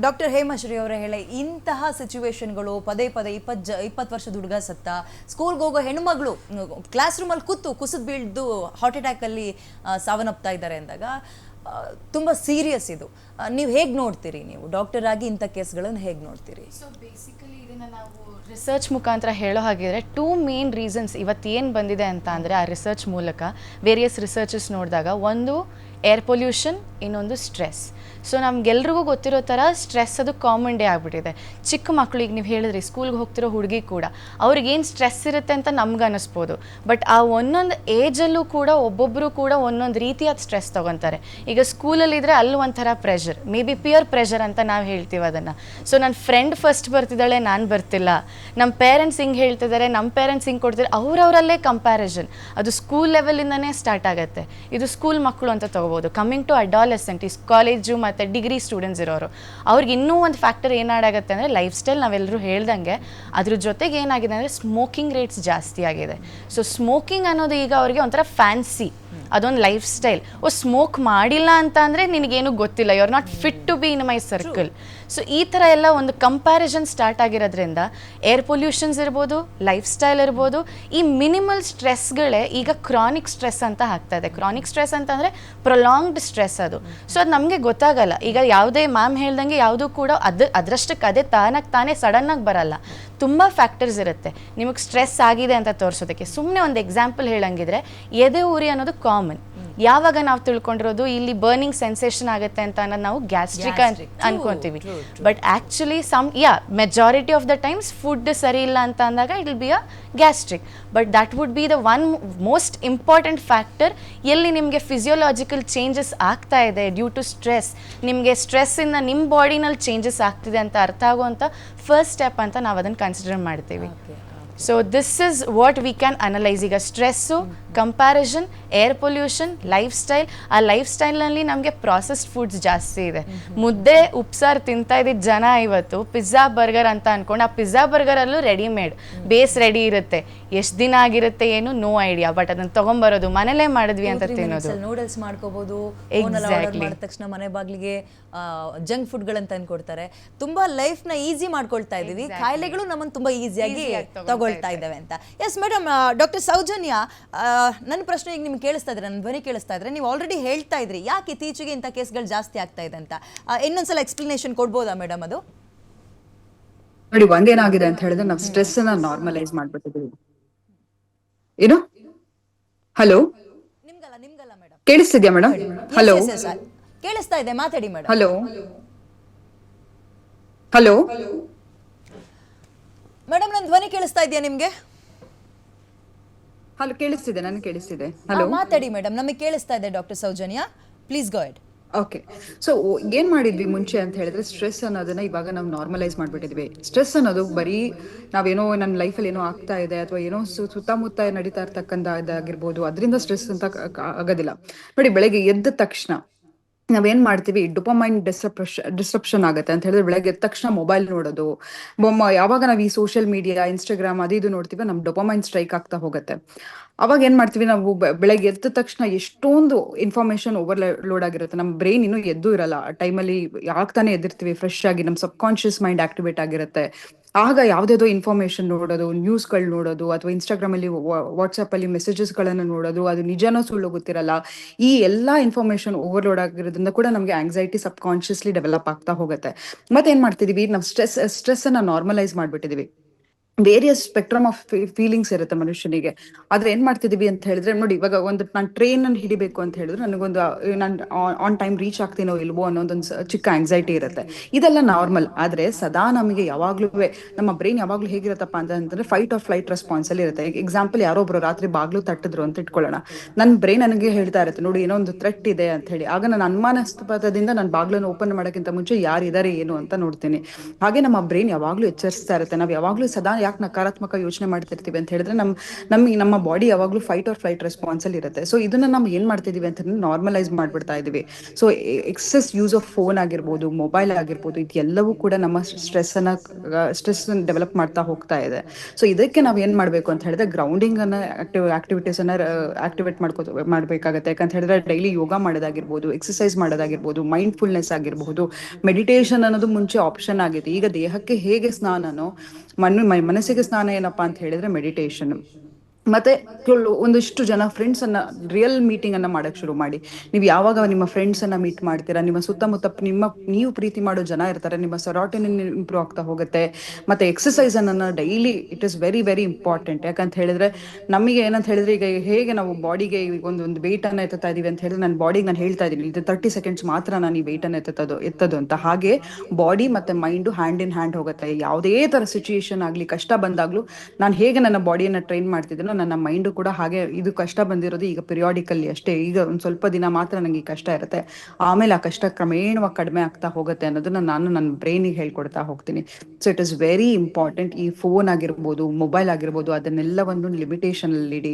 Doctor Hemashree ಅವರೇ ಹೇಳಿ, ಇಂತಹ ಸಿಚುವೇಶನ್ಗಳು ಪದೇ ಪದೇ 20 ವರ್ಷದ ಹುಡುಗ ಸತ್ತ, ಸ್ಕೂಲ್ಗೆ ಹೋಗೋ ಹೆಣ್ಮಗಳು ಕ್ಲಾಸ್ ರೂಮಲ್ಲಿ ಕುಸಿದು ಬೀಳ್ದು ಹಾರ್ಟ್ ಅಟ್ಯಾಕಲ್ಲಿ ಸಾವನ್ನಪ್ತಾ ಇದ್ದಾರೆ ಅಂದಾಗ ತುಂಬ ಸೀರಿಯಸ್ ಇದು. ನೀವು ಹೇಗೆ ನೋಡ್ತೀರಿ, ನೀವು ಡಾಕ್ಟರ್ ಆಗಿ ಇಂಥ ಕೇಸ್ಗಳನ್ನು ಹೇಗೆ ನೋಡ್ತೀರಿ? ಸೊ ಬೇಸಿಕಲಿ ಇದನ್ನು ನಾವು ರಿಸರ್ಚ್ ಮುಖಾಂತರ ಹೇಳೋ ಹಾಗಿದ್ರೆ 2 ಮೇನ್ ರೀಸನ್ಸ್ ಇವತ್ತೇನು ಬಂದಿದೆ ಅಂತ ಅಂದರೆ, ಆ ರಿಸರ್ಚ್ ಮೂಲಕ ವೇರಿಯಸ್ ರಿಸರ್ಚಸ್ ನೋಡಿದಾಗ, ಒಂದು ಏರ್ ಪೊಲ್ಯೂಷನ್, ಇನ್ನೊಂದು ಸ್ಟ್ರೆಸ್. ಸೊ ನಮಗೆಲ್ರಿಗೂ ಗೊತ್ತಿರೋ ಥರ ಸ್ಟ್ರೆಸ್ ಅದು ಕಾಮನ್ ಡೇ ಆಗಿಬಿಟ್ಟಿದೆ. ಚಿಕ್ಕ ಮಕ್ಕಳು, ಈಗ ನೀವು ಹೇಳಿದ್ರಿ ಸ್ಕೂಲ್ಗೆ ಹೋಗ್ತಿರೋ ಹುಡುಗಿ ಕೂಡ ಅವ್ರಿಗೇನು ಸ್ಟ್ರೆಸ್ ಇರುತ್ತೆ ಅಂತ ನಮ್ಗೆ ಅನ್ನಿಸ್ಬೋದು. ಬಟ್ ಆ ಒಂದೊಂದು ಏಜಲ್ಲೂ ಕೂಡ ಒಬ್ಬೊಬ್ಬರು ಕೂಡ ಒಂದೊಂದು ರೀತಿಯಾದ ಸ್ಟ್ರೆಸ್ ತೊಗೊತಾರೆ. ಈಗ ಸ್ಕೂಲಲ್ಲಿದ್ದರೆ ಅಲ್ಲಿ ಒಂಥರ pressure, may be pear pressure ಅಂತ ನಾವು ಹೇಳ್ತೀವಿ ಅದನ್ನು. ಸೊ ನನ್ನ ಫ್ರೆಂಡ್ ಫಸ್ಟ್ ಬರ್ತಿದ್ದಾಳೆ, ನಾನು ಬರ್ತಿಲ್ಲ, ನಮ್ಮ ಪೇರೆಂಟ್ಸ್ ಹಿಂಗೆ ಹೇಳ್ತಿದ್ದಾರೆ, ನಮ್ಮ ಪೇರೆಂಟ್ಸ್ ಹಿಂಗೆ ಕೊಡ್ತಿದ್ದಾರೆ, ಅವರವರಲ್ಲೇ ಕಂಪ್ಯಾರಿಸನ್. ಅದು ಸ್ಕೂಲ್ ಲೆವೆಲಿಂದನೇ ಸ್ಟಾರ್ಟ್ ಆಗುತ್ತೆ. ಇದು ಸ್ಕೂಲ್ ಮಕ್ಕಳು ಅಂತ ತೊಗೋಬೋದು. ಕಮ್ಮಿಂಗ್ ಟು ಅಡಾಲೆಸೆಂಟ್, ಈ ಕಾಲೇಜು ಮತ್ತು ಡಿಗ್ರಿ ಸ್ಟೂಡೆಂಟ್ಸ್ ಇರೋರು, ಅವ್ರಿಗೆ ಇನ್ನೂ ಒಂದು ಫ್ಯಾಕ್ಟರ್ ಏನಾಗುತ್ತೆ ಅಂದರೆ ಲೈಫ್ ಸ್ಟೈಲ್. ನಾವೆಲ್ಲರೂ ಹೇಳ್ದಂಗೆ ಅದ್ರ ಜೊತೆಗೆ ಏನಾಗಿದೆ ಅಂದರೆ ಸ್ಮೋಕಿಂಗ್ ರೇಟ್ಸ್ ಜಾಸ್ತಿ ಆಗಿದೆ. ಸೊ ಸ್ಮೋಕಿಂಗ್ ಅನ್ನೋದು ಈಗ ಅವ್ರಿಗೆ ಒಂಥರ ಫ್ಯಾನ್ಸಿ, ಅದೊಂದು ಲೈಫ್ ಸ್ಟೈಲ್. ಸ್ಮೋಕ್ ಮಾಡಿಲ್ಲ ಅಂತ ಅಂದರೆ ನಿನಗೇನು ಗೊತ್ತಿಲ್ಲ, you are not fit to be in my circle. So ಈ ಥರ ಎಲ್ಲ ಒಂದು ಕಂಪ್ಯಾರಿಸನ್ ಸ್ಟಾರ್ಟ್ ಆಗಿರೋದ್ರಿಂದ ಏರ್ ಪೊಲ್ಯೂಷನ್ಸ್ ಇರ್ಬೋದು, ಲೈಫ್ ಸ್ಟೈಲ್ ಇರ್ಬೋದು, ಈ ಮಿನಿಮಲ್ ಸ್ಟ್ರೆಸ್ಗಳೇ ಈಗ ಕ್ರಾನಿಕ್ ಸ್ಟ್ರೆಸ್ ಅಂತ ಆಗ್ತಾ ಇದೆ. ಕ್ರಾನಿಕ್ ಸ್ಟ್ರೆಸ್ ಅಂತಂದರೆ ಪ್ರೊಲಾಂಗ್ಡ್ ಸ್ಟ್ರೆಸ್ ಅದು. ಸೊ ಅದು ನಮಗೆ ಗೊತ್ತಾಗಲ್ಲ. ಈಗ ಯಾವುದೇ ಮ್ಯಾಮ್ ಹೇಳ್ದಂಗೆ ಯಾವುದೂ ಕೂಡ ಅದರಷ್ಟಕ್ಕೆ ಅದೇ ತಾನೇ ಸಡನ್ನಾಗಿ ಬರಲ್ಲ. ತುಂಬ ಫ್ಯಾಕ್ಟರ್ಸ್ ಇರುತ್ತೆ ನಿಮಗೆ ಸ್ಟ್ರೆಸ್ ಆಗಿದೆ ಅಂತ ತೋರಿಸೋದಕ್ಕೆ. ಸುಮ್ಮನೆ ಒಂದು ಎಕ್ಸಾಂಪಲ್ ಹೇಳಂಗಿದ್ರೆ, ಎದೆ ಉರಿ ಅನ್ನೋದು ಕಾಮನ್. ಯಾವಾಗ ನಾವು ತಿಳ್ಕೊಂಡಿರೋದು ಇಲ್ಲಿ ಬರ್ನಿಂಗ್ ಸೆನ್ಸೇಷನ್ ಆಗುತ್ತೆ ಅಂತ ಅನ್ನೋದು ನಾವು ಗ್ಯಾಸ್ಟ್ರಿಕ್ ಅನ್ಕೊಂತೀವಿ. But actually majority of the times food ಸರಿ ಇಲ್ಲ ಅಂತ ಅಂದಾಗ it will be a gastric. But that would be the one most important factor ಎಲ್ಲಿ ನಿಮಗೆ ಫಿಸಿಯೋಲಾಜಿಕಲ್ ಚೇಂಜಸ್ ಆಗ್ತಾ ಇದೆ ಡ್ಯೂ ಟು ಸ್ಟ್ರೆಸ್. ನಿಮಗೆ ಸ್ಟ್ರೆಸ್ಸಿಂದ ನಿಮ್ಮ ಬಾಡಿನಲ್ಲಿ ಚೇಂಜಸ್ ಆಗ್ತಿದೆ ಅಂತ ಅರ್ಥ ಆಗುವಂಥ ಫಸ್ಟ್ ಸ್ಟೆಪ್ ಅಂತ ನಾವು ಅದನ್ನು ಕನ್ಸಿಡರ್ ಮಾಡ್ತೀವಿ. So this is what we can analyse. ಈಗ stress, comparison, air pollution, lifestyle. ಆ ಲೈಫ್ ಸ್ಟೈಲ್ನಲ್ಲಿ ನಮಗೆ ಪ್ರಾಸೆಸ್ಡ್ ಫುಡ್ಸ್ ಜಾಸ್ತಿ ಇದೆ. ಮುದ್ದೆ ಉಪ್ಸಾರು ತಿಂತಾ ಇದ್ದಿದ್ದ ಜನ ಇವತ್ತು ಪಿಜ್ಜಾ ಬರ್ಗರ್ ಅಂತ ಅಂದ್ಕೊಂಡು, ಆ ಪಿಜ್ಜಾ ಬರ್ಗರಲ್ಲೂ ರೆಡಿಮೇಡ್ ಬೇಸ್ ರೆಡಿ ಇರುತ್ತೆ. ಎಷ್ಟು ದಿನ ಆಗಿರುತ್ತೆ ಏನು ನೋ ಐಡಿಯಾ. ಬಟ್ ಅದನ್ನು ತೊಗೊಂಬರೋದು ಮನೇಲೇ ಮಾಡಿದ್ವಿ ಅಂತ ತಿನ್ನೋದು. ನೂಡಲ್ಸ್ ಮಾಡ್ಕೋಬಹುದು, ಎಕ್ಸಾಕ್ಟ್ಲಿ, ಮಾಡಿದ ತಕ್ಷಣ ಮನೆ ಬಾಗಿಲಿಗೆ ಜಂಕ್ ಫುಡ್ಗಳಂತ ಅನ್ಕೊಡ್ತಾರೆ. ತುಂಬಾ ಲೈಫ್ನ ಈಸಿ ಮಾಡ್ಕೊಳ್ತಾ ಇದೀವಿ, ಕಾಯಿಲೆಗಳು ನಮ್ಮನ್ನು ತುಂಬಾ ಈಸಿಯಾಗಿ ತಗೊಳ್ತಾ ಇದ್ದಾವೆ ಅಂತ. ಎಸ್ ಮೇಡಮ್, ಡಾಕ್ಟರ್ ಸೌಜನ್ಯ, ನನ್ನ ಪ್ರಶ್ನೆ ಈಗ ನಿಮ್ಗೆ ಕೇಳಿಸ್ತಾ ಇದ್ರೆ, ನನ್ನ ಧ್ವನಿ ಕೇಳಿಸ್ತಾ ಇದ್ರೆ, ನೀವು ಆಲ್ರೆಡಿ ಹೇಳ್ತಾ ಇದ್ರಿ ಯಾಕೆ ಇತ್ತೀಚೆಗೆ ಇಂಥ ಕೇಸ್ಗಳು ಜಾಸ್ತಿ ಆಗ್ತಾ ಇದೆ ಅಂತ. ಇನ್ನೊಂದ್ಸಲ ಎಕ್ಸ್ಪ್ಲನೇಷನ್ ಕೊಡ್ಬೋದಾ ಮೇಡಮ್? ಅದು ನೋಡಿ, ಒಂದೇನಾಗಿದೆ ಅಂತ ಹೇಳಿದ್ರೆ ನಾವು ಸ್ಟ್ರೆಸ್ ಅನ್ನ ನಾರ್ಮಲೈಸ್ ಮಾಡ್ಬಿಟ್ಟಿದ್ದೀವಿ. ಏನು ಹಲೋ ನಿಮ್ಗಲ್ಲ ಮೇಡಮ್, ಕೇಳಿಸ್ತಿದ್ಯಾ ಮೇಡಮ್? ಹಲೋ, ಕೇಳಿಸ್ತಾ ಇದೆ, ಮಾತಾಡಿ ಮೇಡಮ್. ಹಲೋ ಹಲೋ ಮೇಡಮ್, ನನ್ನ ಧ್ವನಿ ಕೇಳಿಸ್ತಾ ಇದೆಯಾ ನಿಮ್ಗೆ? ಹಲೋ, ಕೇಳಿಸ್ತಿದೆ, ನನಗೆ ಕೇಳಿಸ್ತಿದೆ. ಹಲೋ, ಮಾತಾಡಿ ಮೇಡಮ್, ನಮಗೆ ಕೇಳಿಸ್ತಾ ಇದೆ. Doctor Soujanya, please go ahead. Okay. So ಏನ್ ಮಾಡಿದ್ವಿ ಮುಂಚೆ ಅಂತ ಹೇಳಿದ್ರೆ, ಸ್ಟ್ರೆಸ್ ಅನ್ನೋದನ್ನ ಇವಾಗ ನಾವು ನಾರ್ಮಲೈಸ್ ಮಾಡ್ಬಿಟ್ಟಿದ್ವಿ. ಸ್ಟ್ರೆಸ್ ಅನ್ನೋದು ಬರೀ ನಾವೇನೋ ನನ್ನ ಲೈಫಲ್ಲಿ ಏನೋ ಆಗ್ತಾ ಇದೆ ಅಥವಾ ಏನೋ ಸುತ್ತಮುತ್ತ ನಡೀತಾ ಇರ್ತಕ್ಕಂಥದ್ದಾಗಿರ್ಬೋದು, ಅದರಿಂದ ಸ್ಟ್ರೆಸ್ ಅಂತ ಆಗೋದಿಲ್ಲ. ನೋಡಿ, ಬೆಳಗ್ಗೆ ಎದ್ದ ತಕ್ಷಣ ನಾವೇನ್ ಮಾಡ್ತೀವಿ, ಡೊಪಮೈನ್ ಡಿಸ್ಟ್ರಪ್ಷನ್ ಆಗುತ್ತೆ ಅಂತ ಹೇಳಿದ್ರೆ, ಬೆಳಗ್ಗೆ ಎದ್ದ ತಕ್ಷಣ ಮೊಬೈಲ್ ನೋಡೋದು, ಯಾವಾಗ ನಾವು ಈ ಸೋಷಿಯಲ್ ಮೀಡಿಯಾ, ಇನ್ಸ್ಟಾಗ್ರಾಮ್ ಅದು ಇದು ನೋಡ್ತೀವಿ, ನಮ್ ಡೊಪಮೈನ್ ಸ್ಟ್ರೈಕ್ ಆಗ್ತಾ ಹೋಗುತ್ತೆ. ಅವಾಗ ಏನ್ ಮಾಡ್ತೀವಿ ನಾವು, ಬೆಳಗ್ಗೆ ಎದ್ದ ತಕ್ಷಣ ಎಷ್ಟೊಂದು ಇನ್ಫಾರ್ಮೇಶನ್ ಓವರ್ಲೋಡ್ ಆಗಿರುತ್ತೆ. ನಮ್ಮ ಬ್ರೈನ್ ಇನ್ನೂ ಎದ್ದು ಇರಲ್ಲ ಆ ಟೈಮಲ್ಲಿ, ಆಗ್ತಾನೆ ಎದ್ದಿರ್ತೀವಿ ಫ್ರೆಶ್ ಆಗಿ, ನಮ್ಮ ಸಬ್ ಕಾನ್ಶಿಯಸ್ ಮೈಂಡ್ ಆಕ್ಟಿವೇಟ್ ಆಗಿರುತ್ತೆ. ಆಗ ಯಾವ್ದಾದ್ರು ಇನ್ಫಾರ್ಮೇಶನ್ ನೋಡೋದು, ನ್ಯೂಸ್ಗಳು ನೋಡೋದು, ಅಥವಾ ಇನ್ಸ್ಟಾಗ್ರಾಮ್ ಅಲ್ಲಿ ವಾಟ್ಸ್ಆಪ್ ಅಲ್ಲಿ ಮೆಸೇಜಸ್ಗಳನ್ನು ನೋಡೋದು, ಅದು ನಿಜನೋ ಸುಳ್ಳು ಗೊತ್ತಿರಲ್ಲ. ಈ ಎಲ್ಲಾ ಇನ್ಫಾರ್ಮೇಶನ್ ಓವರ್ಲೋಡ್ ಆಗಿರೋದ್ರಿಂದ ಕೂಡ ನಮಗೆ ಆಂಗ್ಸೈಟಿ ಸಬ್ ಕಾನ್ಶಿಯಸ್ಲಿ ಡೆವಲಪ್ ಆಗ್ತಾ ಹೋಗುತ್ತೆ. ಮತ್ತೆ ಏನ್ ಮಾಡ್ತಿದೀವಿ ನಾವು, ಸ್ಟ್ರೆಸ್ ಅನ್ನ ನಾರ್ಮಲೈಸ್ ಮಾಡ್ಬಿಟ್ಟಿದೀವಿ. ವೇರಿಯಸ್ ಸ್ಪೆಕ್ಟ್ರಮ್ ಆಫ್ ಫೀಲಿಂಗ್ಸ್ ಇರುತ್ತೆ ಮನುಷ್ಯನಿಗೆ. ಆದ್ರೆ ಏನ್ ಮಾಡ್ತಿದೀವಿ ಅಂತ ಹೇಳಿದ್ರೆ, ನೋಡಿ, ಇವಾಗ ನಾನು ಟ್ರೈನ್ ಅನ್ನು ಹಿಡಿಬೇಕು ಅಂತ ಹೇಳಿದ್ರೆ ನನಗೊಂದು, ನಾನು ಆನ್ ಟೈಮ್ ರೀಚ್ ಆಗ್ತೀನೋ ಇಲ್ವೋ ಅನ್ನೋದೊಂದು ಚಿಕ್ಕ ಆಂಗ್ಸೈಟಿ ಇರುತ್ತೆ. ಇದೆಲ್ಲ ನಾರ್ಮಲ್. ಆದ್ರೆ ಸದಾ ನಮಗೆ ಯಾವಾಗ್ಲೂ ನಮ್ಮ ಬ್ರೈನ್ ಯಾವಾಗ್ಲೂ ಹೇಗಿರುತ್ತಪ್ಪ ಅಂತಂದ್ರೆ, ಫೈಟ್ ಆರ್ ಫ್ಲೈಟ್ ರೆಸ್ಪಾನ್ಸ್ ಅಲ್ಲಿ ಇರುತ್ತೆ. ಎಕ್ಸಾಂಪಲ್, ಯಾರೋ ಒಬ್ರು ರಾತ್ರಿ ಬಾಗ್ಲು ತಟ್ಟಿದ್ರು ಅಂತ ಇಟ್ಕೊಳ್ಳೋಣ, ನನ್ನ ಬ್ರೈನ್ ನನಗೆ ಹೇಳ್ತಾ ಇರುತ್ತೆ, ನೋಡಿ ಏನೋ ಒಂದು ಥ್ರೆಟ್ ಇದೆ ಅಂತ ಹೇಳಿ. ಆಗ ನಾನು ಅನುಮಾನಾಸ್ಪದದಿಂದ ನಾನು ಬಾಗ್ಲನ್ನು ಓಪನ್ ಮಾಡೋಕ್ಕಿಂತ ಮುಂಚೆ ಯಾರಿದ್ದಾರೆ ಏನು ಅಂತ ನೋಡ್ತೀನಿ. ಹಾಗೆ ನಮ್ಮ ಬ್ರೈನ್ ಯಾವಾಗ್ಲೂ ಎಚ್ಚರಿಸ್ತಾ ಇರುತ್ತೆ. ನಾವು ಯಾವಾಗ್ಲೂ ಸದಾ ಯಾಕೆ ನಕಾರಾತ್ಮಕ ಯೋಚನೆ ಮಾಡ್ತಿರ್ತೀವಿ ಅಂತ ಹೇಳಿದ್ರೆ ನಮಗೆ ನಮ್ಮ ಬಾಡಿ ಯಾವಾಗಲೂ ಫೈಟ್ ಆರ್ ಫ್ಲೈಟ್ ರೆಸ್ಪಾನ್ಸ್ ಅಲ್ಲಿ ಇರುತ್ತೆ. ಸೊ ಇದನ್ನ ನಾವು ಏನ್ ಮಾಡ್ತಿದೀವಿ ಅಂತ ನಾರ್ಮಲೈಸ್ ಮಾಡ್ಬಿಡ್ತಾ ಇದೀವಿ. So excess use of phone ಆಗಿರ್ಬೋದು, ಮೊಬೈಲ್ ಆಗಿರ್ಬೋದು, ಇದೆಲ್ಲವೂ ಕೂಡ ನಮ್ಮ ಸ್ಟ್ರೆಸ್ ಡೆವಲಪ್ ಮಾಡ್ತಾ ಹೋಗ್ತಾ ಇದೆ. ಸೊ ಇದಕ್ಕೆ ನಾವು ಏನ್ ಮಾಡ್ಬೇಕು ಅಂತ ಹೇಳಿದ್ರೆ ಗ್ರೌಂಡಿಂಗ್ ಅನ್ನ ಆಕ್ಟಿವಿಟೀಸ್ ಅನ್ನ ಆಕ್ಟಿವೇಟ್ ಮಾಡ್ಬೇಕಾಗತ್ತೆ. ಯಾಕಂತ ಹೇಳಿದ್ರೆ ಡೈಲಿ ಯೋಗ ಮಾಡೋದಾಗಿರ್ಬೋದು, ಎಕ್ಸರ್ಸೈಸ್ ಮಾಡೋದಾಗಿರ್ಬೋದು, ಮೈಂಡ್ಫುಲ್ನೆಸ್ ಆಗಿರಬಹುದು, ಮೆಡಿಟೇಷನ್ ಅನ್ನೋದು ಮುಂಚೆ ಆಪ್ಷನ್ ಆಗಿದೆ. ಈಗ ದೇಹಕ್ಕೆ ಹೇಗೆ ಸ್ನಾನನೋ ಮನಸ್ಸಿಗೆ ಸ್ನಾನ ಏನಪ್ಪಾ ಅಂತ ಹೇಳಿದ್ರೆ ಮೆಡಿಟೇಷನ್. ಮತ್ತೆ ಒಂದಿಷ್ಟು ಜನ ಫ್ರೆಂಡ್ಸ್ ಅನ್ನ ರಿಯಲ್ ಮೀಟಿಂಗ್ ಅನ್ನ ಮಾಡಕ್ ಶುರು ಮಾಡಿ. ನೀವು ಯಾವಾಗ ನಿಮ್ಮ ಫ್ರೆಂಡ್ಸ್ ಅನ್ನ ಮೀಟ್ ಮಾಡ್ತೀರಾ, ನಿಮ್ಮ ಸುತ್ತಮುತ್ತ ನೀವು ಪ್ರೀತಿ ಮಾಡೋ ಜನ ಇರ್ತಾರೆ, ನಿಮ್ಮ ಸೆರೋಟೋನಿನ್ ಇಂಪ್ರೂವ್ ಆಗ್ತಾ ಹೋಗುತ್ತೆ. ಮತ್ತೆ ಎಕ್ಸರ್ಸೈಸ್ ಅನ್ನ daily, it is very very important. ಯಾಕಂತ ಹೇಳಿದ್ರೆ ನಮಗೆ ಏನಂತ ಹೇಳಿದ್ರೆ ಈಗ ಹೇಗೆ ನಾವು ಬಾಡಿಗೆ ಒಂದು ವೆಯ್ಟ್ ಅನ್ನ ಎತ್ತಾ ಇದೀವಿ ಅಂತ ಹೇಳಿದ್ರೆ ನನ್ನ ಬಾಡಿಗೆ ನಾನು ಹೇಳ್ತಾ ಇದೀನಿ ಇದು 30 ಸೆಕೆಂಡ್ಸ್ ಮಾತ್ರ ನಾನು ಈ ವೆಯ್ಟ್ ಅನ್ನ ಎತ್ತದು ಅಂತ. ಹಾಗೆ ಬಾಡಿ ಮತ್ತೆ ಮೈಂಡ್ ಹ್ಯಾಂಡ್ ಇನ್ ಹ್ಯಾಂಡ್ ಹೋಗುತ್ತೆ. ಯಾವುದೇ ತರ ಸಿಚುಯೇಷನ್ ಆಗ್ಲಿ, ಕಷ್ಟ ಬಂದಾಗ್ಲೂ ನಾನು ಹೇಗೆ ನನ್ನ ಬಾಡಿಯನ್ನ ಟ್ರೈನ್ ಮಾಡ್ತಿದ್ದೀನೋ ನನ್ನ ಮೈಂಡ್ ಕೂಡ ಹಾಗೆ. ಇದು ಕಷ್ಟ ಬಂದಿರೋದು ಈಗ ಪಿರಿಯಾಡಿಕಲ್ಲಿ ಅಷ್ಟೇ, ಈಗ ಒಂದ್ ಸ್ವಲ್ಪ ದಿನ ಮಾತ್ರ ನಂಗೆ ಈ ಕಷ್ಟ ಇರುತ್ತೆ, ಆಮೇಲೆ ಆ ಕಷ್ಟ ಕ್ರಮೇಣವಾಗಿ ಕಡಿಮೆ ಆಗ್ತಾ ಹೋಗುತ್ತೆ ಅನ್ನೋದನ್ನ ನಾನು ನನ್ನ ಬ್ರೈನಿಗೆ ಹೇಳ್ಕೊಡ್ತಾ ಹೋಗ್ತೀನಿ. So it is very important. ಈ ಫೋನ್ ಆಗಿರ್ಬೋದು, ಮೊಬೈಲ್ ಆಗಿರ್ಬೋದು, ಅದನ್ನೆಲ್ಲವನ್ನು ಲಿಮಿಟೇಷನ್ ಅಲ್ಲಿ ಇಡಿ.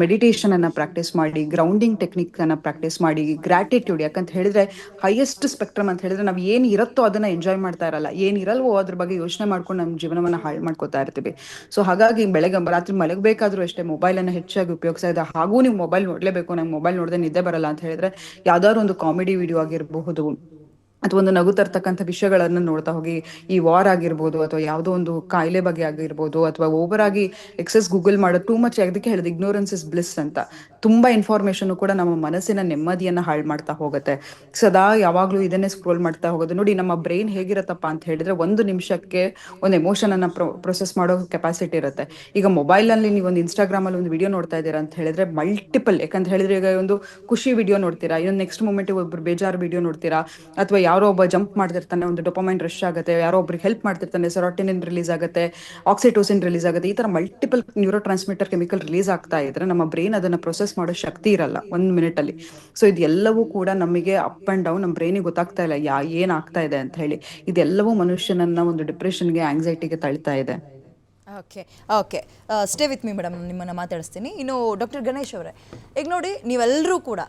ಮೆಡಿಟೇಷನ್ ಅನ್ನ ಪ್ರಾಕ್ಟೀಸ್ ಮಾಡಿ, ಗ್ರೌಂಡಿಂಗ್ ಟೆಕ್ನಿಕ್ ಅನ್ನ ಪ್ರಾಕ್ಟೀಸ್ ಮಾಡಿ, ಗ್ರಾಟಿಟ್ಯೂಡ್. ಯಾಕಂತ ಹೇಳಿದ್ರೆ ಹೈಯೆಸ್ಟ್ ಸ್ಪೆಕ್ಟ್ರಮ್ ಅಂತ ಹೇಳಿದ್ರೆ ನಾವು ಏನ್ ಇರುತ್ತೋ ಅದನ್ನ ಎಂಜಾಯ್ ಮಾಡ್ತಾ ಇರಲ್ಲ, ಏನ್ ಇರಲ್ವೋ ಅದ್ರ ಬಗ್ಗೆ ಯೋಚನೆ ಮಾಡ್ಕೊಂಡು ನಮ್ಮ ಜೀವನವನ್ನ ಹಾಳು ಮಾಡ್ಕೋತಾ ಇರ್ತೀವಿ. ಸೊ ಹಾಗಾಗಿ ರಾತ್ರಿ ಮಲಗಬೇಕಾದ್ರೂ ಅಷ್ಟೇ ಮೊಬೈಲ್ ಅನ್ನ ಹೆಚ್ಚಾಗಿ ಉಪಯೋಗಿಸ್ತಾ ಇದೆ. ಹಾಗೂ ನೀವು ಮೊಬೈಲ್ ನೋಡ್ಲೇಬೇಕು, ನಂಗೆ ಮೊಬೈಲ್ ನೋಡದೆ ನಿದ್ದೆ ಬರಲ್ಲ ಅಂತ ಹೇಳಿದ್ರೆ ಯಾವ್ದಾದ್ರು ಒಂದು ಕಾಮಿಡಿ ವಿಡಿಯೋ ಆಗಿರಬಹುದು ಅಥವಾ ಒಂದು ನಗು ತರ್ತಕ್ಕಂಥ ವಿಷಯಗಳನ್ನ ನೋಡ್ತಾ ಹೋಗಿ. ಈ ವಾರ್ ಆಗಿರ್ಬೋದು ಅಥವಾ ಯಾವುದೋ ಒಂದು ಕಾಯಿಲೆ ಬಗ್ಗೆ ಆಗಿರ್ಬೋದು, ಅಥವಾ ಓವರ್ ಆಗಿ ಎಕ್ಸೆಸ್ ಗೂಗಲ್ ಮಾಡೋದು, ಟೂ ಮಚ್. ಅದಕ್ಕೆ ಹೇಳಿದ ಇಗ್ನೋರೆನ್ಸ್ ಇಸ್ ಬ್ಲಿಸ್ ಅಂತ. ತುಂಬಾ ಇನ್ಫಾರ್ಮೇಶನ್ ಕೂಡ ನಮ್ಮ ಮನಸ್ಸಿನ ನೆಮ್ಮದಿಯನ್ನ ಹಾಳು ಮಾಡ್ತಾ ಹೋಗುತ್ತೆ. ಸದಾ ಯಾವಾಗ್ಲೂ ಇದನ್ನೇ ಸ್ಕ್ರೋಲ್ ಮಾಡ್ತಾ ಹೋಗೋದು. ನೋಡಿ ನಮ್ಮ ಬ್ರೈನ್ ಹೇಗಿರತ್ತಪ್ಪ ಅಂತ ಹೇಳಿದ್ರೆ 1 ನಿಮಿಷಕ್ಕೆ ಒಂದು ಎಮೋಷನ್ ಅನ್ನ ಪ್ರೊಸೆಸ್ ಮಾಡೋ ಕೆಪಾಸಿಟಿ ಇರುತ್ತೆ. ಈಗ ಮೊಬೈಲ್ ಅಲ್ಲಿ ನೀವು ಒಂದು ಇನ್ಸ್ಟಾಗ್ರಾಮ್ ಅಲ್ಲಿ ಒಂದು ವಿಡಿಯೋ ನೋಡ್ತಾ ಇದ್ದೀರಾ ಅಂತ ಹೇಳಿದ್ರೆ ಮಲ್ಟಿಪಲ್, ಯಾಕಂತ ಹೇಳಿದ್ರೆ ಈಗ ಒಂದು ಖುಷಿ ವಿಡಿಯೋ ನೋಡ್ತೀರಾ, ಇನ್ನೊಂದು ನೆಕ್ಸ್ಟ್ ಮೂಮೆಂಟ್ ಒಬ್ರು ಬೇಜಾರು ವಿಡಿಯೋ ನೋಡ್ತೀರಾ, ಅಥವಾ ಯಾರೋ ಒಬ್ಬ ಜಂಪ್ ಮಾಡ್ತಿರ್ತಾನೆ, ಒಂದು ಡೊಪಮೈನ್ ರಶ್ ಆಗುತ್ತೆ, ಯಾರೋ ಒಬ್ರಿಗೆ ಹೆಲ್ಪ್ ಮಾಡ್ತಿರ್ತಾನೆ, ಸೆರೋಟೋನಿನ್ ರಿಲೀಸ್ ಆಗುತ್ತೆ, ಆಕ್ಸಿಟೋಸಿನ್ ರಿಲೀಸ್ ಆಗುತ್ತೆ. ಈ ತರ multiple neuro transmitter chemical release ಆಗ್ತಾ ಇದ್ರೆ ನಮ್ಮ ಬ್ರೈನ್ ಅದನ್ನ ಪ್ರೊಸೆಸ್ ಮಾಡೋ ಶಕ್ತಿ ಇರಲ್ಲ 1 ಮಿನಿಟ್ ಅಲ್ಲಿ. ಸೊ ಇದೆಲ್ಲವೂ ಕೂಡ ನಮಗೆ ಅಪ್ ಅಂಡ್ ಡೌನ್, ನಮ್ಮ ಬ್ರೈನಿಗೆ ಗೊತ್ತಾಗ್ತಾ ಇಲ್ಲ ಏನ್ ಆಗ್ತಾ ಇದೆ ಅಂತ ಹೇಳಿ. ಇದೆಲ್ಲವೂ ಮನುಷ್ಯನನ್ನ ಒಂದು ಡಿಪ್ರೆಷನ್ಗೆ, ಆಂಗ್ಸೈಟಿಗೆ ತಳ್ತಾ ಇದೆ. Okay okay, stay with me madam, ನಿಮ್ಮನ್ನು ಮಾತಾಡಿಸ್ತೀನಿ. ಇನ್ನು ಡಾಕ್ಟರ್ ಗಣೇಶ್ ಅವರೇ, ಈಗ ನೋಡಿ ನೀವೆಲ್ಲರೂ ಕೂಡ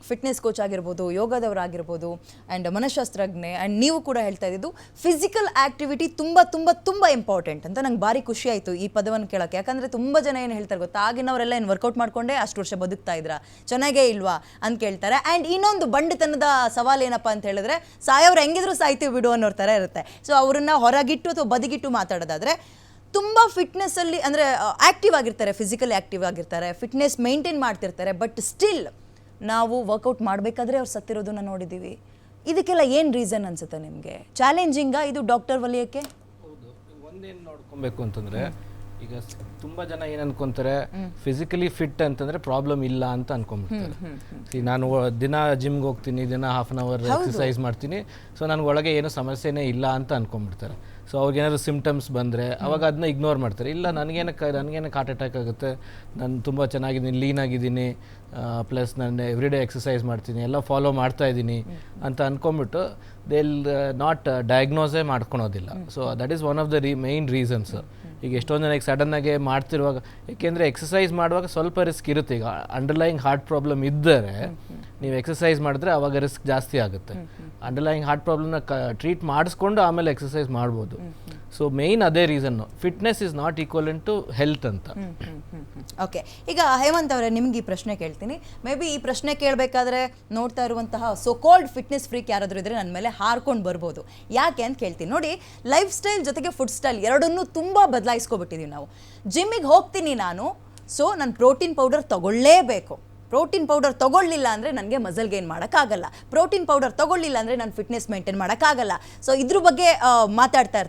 ಫಿಟ್ನೆಸ್ ಕೋಚ್ ಆಗಿರ್ಬೋದು, ಯೋಗದವರಾಗಿರ್ಬೋದು, ಆ್ಯಂಡ್ ಮನಃಶಾಸ್ತ್ರಜ್ಞೆ, ಆ್ಯಂಡ್ ನೀವು ಕೂಡ ಹೇಳ್ತಾ ಇದ್ದಿದ್ದು ಫಿಸಿಕಲ್ ಆ್ಯಕ್ಟಿವಿಟಿ ತುಂಬ ತುಂಬ ತುಂಬ ಇಂಪಾರ್ಟೆಂಟ್ ಅಂತ. ನಂಗೆ ಭಾರಿ ಖುಷಿ ಆಯಿತು ಈ ಪದವನ್ನು ಕೇಳೋಕ್ಕೆ. ಯಾಕಂದರೆ ತುಂಬ ಜನ ಏನು ಹೇಳ್ತಾರೆ ಗೊತ್ತಾ, ಆಗಿನವರೆಲ್ಲ ಏನು ವರ್ಕೌಟ್ ಮಾಡಿಕೊಂಡೇ ಅಷ್ಟು ವರ್ಷ ಬದುಕ್ತಾ ಇದ್ರಾ, ಚೆನ್ನಾಗೇ ಇಲ್ವಾ ಅಂತ ಕೇಳ್ತಾರೆ. ಆ್ಯಂಡ್ ಇನ್ನೊಂದು ಬಂಡತನದ ಸವಾಲು ಏನಪ್ಪ ಅಂತ ಹೇಳಿದ್ರೆ, ಸಾಯೋರು ಹೆಂಗಿದ್ರು ಸಾಯ್ತೀವಿ ಬಿಡು ಅನ್ನೋರ ಥರ ಇರುತ್ತೆ. ಸೊ ಅವ್ರನ್ನ ಹೊರಗಿಟ್ಟು ಅಥವಾ ಬದಿಗಿಟ್ಟು ಮಾತಾಡೋದಾದರೆ ತುಂಬ ಫಿಟ್ನೆಸ್ಸಲ್ಲಿ ಅಂದರೆ ಆ್ಯಕ್ಟಿವ್ ಆಗಿರ್ತಾರೆ, ಫಿಸಿಕಲಿ ಆ್ಯಕ್ಟಿವ್ ಆಗಿರ್ತಾರೆ, ಫಿಟ್ನೆಸ್ ಮೇಂಟೈನ್ ಮಾಡ್ತಿರ್ತಾರೆ, ಬಟ್ ಸ್ಟಿಲ್ ನಾವು ವರ್ಕೌಟ್ ಮಾಡಬೇಕಾದ್ರೆ ಅವ್ರು ಸತ್ತಿರೋದನ್ನ ನೋಡಿದ್ದೀವಿ. ಇದಕ್ಕೆಲ್ಲ ಏನು ರೀಸನ್ ಅನ್ಸುತ್ತೆ ನಿಮಗೆ? ಚಾಲೆಂಜಿಂಗಾ ಇದು ಡಾಕ್ಟರ್ ವಲಯಕ್ಕೆ? ಹೌದು, ಒಂದೇನು ನೋಡ್ಕೊಬೇಕು ಅಂತಂದರೆ, ಈಗ ತುಂಬ ಜನ ಏನು ಅನ್ಕೊಂತಾರೆ, ಫಿಸಿಕಲಿ ಫಿಟ್ ಅಂತಂದರೆ ಪ್ರಾಬ್ಲಮ್ ಇಲ್ಲ ಅಂತ ಅನ್ಕೊಂಡ್ಬಿಡ್ತಾರೆ. ನಾನು ದಿನ ಜಿಮ್ಗೆ ಹೋಗ್ತೀನಿ, ದಿನ ಹಾಫ್ ಆನ್ ಅವರ್ ಎಕ್ಸಸೈಸ್ ಮಾಡ್ತೀನಿ, ಸೊ ನನಗೆ ಒಳಗೆ ಏನೂ ಸಮಸ್ಯೆನೇ ಇಲ್ಲ ಅಂತ ಅನ್ಕೊಂಡ್ಬಿಡ್ತಾರೆ. ಸೊ ಅವ್ರಿಗೇನಾದ್ರು ಸಿಮ್ಟಮ್ಸ್ ಬಂದರೆ ಅವಾಗ ಅದನ್ನ ಇಗ್ನೋರ್ ಮಾಡ್ತಾರೆ. ಇಲ್ಲ ನನಗೇನಕ್ಕೆ ಹಾರ್ಟ್ ಅಟ್ಯಾಕ್ ಆಗುತ್ತೆ, ನಾನು ತುಂಬ ಚೆನ್ನಾಗಿದ್ದೀನಿ, ಲೀನ್ ಆಗಿದ್ದೀನಿ, ಪ್ಲಸ್ ನಾನು ಎವ್ರಿಡೇ ಎಕ್ಸಸೈಸ್ ಮಾಡ್ತೀನಿ, ಎಲ್ಲ ಫಾಲೋ ಮಾಡ್ತಾ ಇದ್ದೀನಿ ಅಂತ ಅಂದ್ಕೊಂಬಿಟ್ಟು ದೇ ನಾಟ್ ಡಯಾಗ್ನೋಸೇ ಮಾಡ್ಕೊಳೋದಿಲ್ಲ. So that is one of the main reasons. ಈಗ ಎಷ್ಟೊಂದು ಜನಕ್ಕೆ ಸಡನ್ನಾಗೆ ಮಾಡ್ತಿರುವಾಗ, ಏಕೆಂದರೆ ಎಕ್ಸಸೈಸ್ ಮಾಡುವಾಗ ಸ್ವಲ್ಪ ರಿಸ್ಕ್ ಇರುತ್ತೆ. ಈಗ ಅಂಡರ್ಲೈಯಿಂಗ್ ಹಾರ್ಟ್ ಪ್ರಾಬ್ಲಮ್ ಇದ್ದರೆ ನೀವು ಎಕ್ಸಸೈಸ್ ಮಾಡಿದ್ರೆ ಅವಾಗ ರಿಸ್ಕ್ ಜಾಸ್ತಿ ಆಗುತ್ತೆ. ಅಂಡರ್ಲೈಯಿಂಗ್ ಹಾರ್ಟ್ ಪ್ರಾಬ್ಲಮ್ನ ಟ್ರೀಟ್ ಮಾಡಿಸ್ಕೊಂಡು ಆಮೇಲೆ ಎಕ್ಸಸೈಸ್ ಮಾಡ್ಬೋದು. ಸೊ ಮೇಯ್ನ್ ಅದೇ ರೀಸನ್ನು, fitness is not equivalent to health ಅಂತ. ಓಕೆ, ಈಗ ಹೇಮಂತ್ ಅವರೇ ನಿಮ್ಗೆ ಈ ಪ್ರಶ್ನೆ ಕೇಳ್ತೀನಿ. ಮೇ ಬಿ ಈ ಪ್ರಶ್ನೆ ಕೇಳಬೇಕಾದ್ರೆ ನೋಡ್ತಾ ಇರುವಂತಹ ಸೋಕಾಲ್ಡ್ ಫಿಟ್ನೆಸ್ ಫ್ರೀಕ್ ಯಾರಾದರೂ ಇದ್ರೆ ನನ್ನ ಮೇಲೆ ಹಾರ್ಕೊಂಡು ಬರ್ಬೋದು. ಯಾಕೆ ಅಂತ ಕೇಳ್ತೀನಿ. ನೋಡಿ, ಲೈಫ್ ಸ್ಟೈಲ್ ಜೊತೆಗೆ ಫುಡ್ ಸ್ಟೈಲ್ ಎರಡನ್ನೂ ತುಂಬ ಬದಲಾಯಿಸ್ಕೊಬಿಟ್ಟಿದ್ದೀವಿ ನಾವು. ಜಿಮ್ಮಿಗೆ ಹೋಗ್ತೀನಿ ನಾನು, ಸೊ ನಾನು ಪ್ರೋಟೀನ್ ಪೌಡರ್ ತಗೊಳ್ಳೇಬೇಕು. ಪ್ರೋಟೀನ್ ಪೌಡರ್ ತೊಗೊಳ್ಳಿಲ್ಲ ಅಂದರೆ ನನಗೆ ಮಸಲ್ ಗೇನ್ ಮಾಡೋಕ್ಕಾಗಲ್ಲ. ಪ್ರೋಟೀನ್ ಪೌಡರ್ ತೊಗೊಳ್ಳಿಲ್ಲ ಅಂದರೆ ನಾನು ಫಿಟ್ನೆಸ್ ಮೇಂಟೈನ್ ಮಾಡೋಕ್ಕಾಗಲ್ಲ. ಸೊ ಇದ್ರ ಬಗ್ಗೆ ಮಾತಾಡ್ತಾ ಇರ್ತೀನಿ.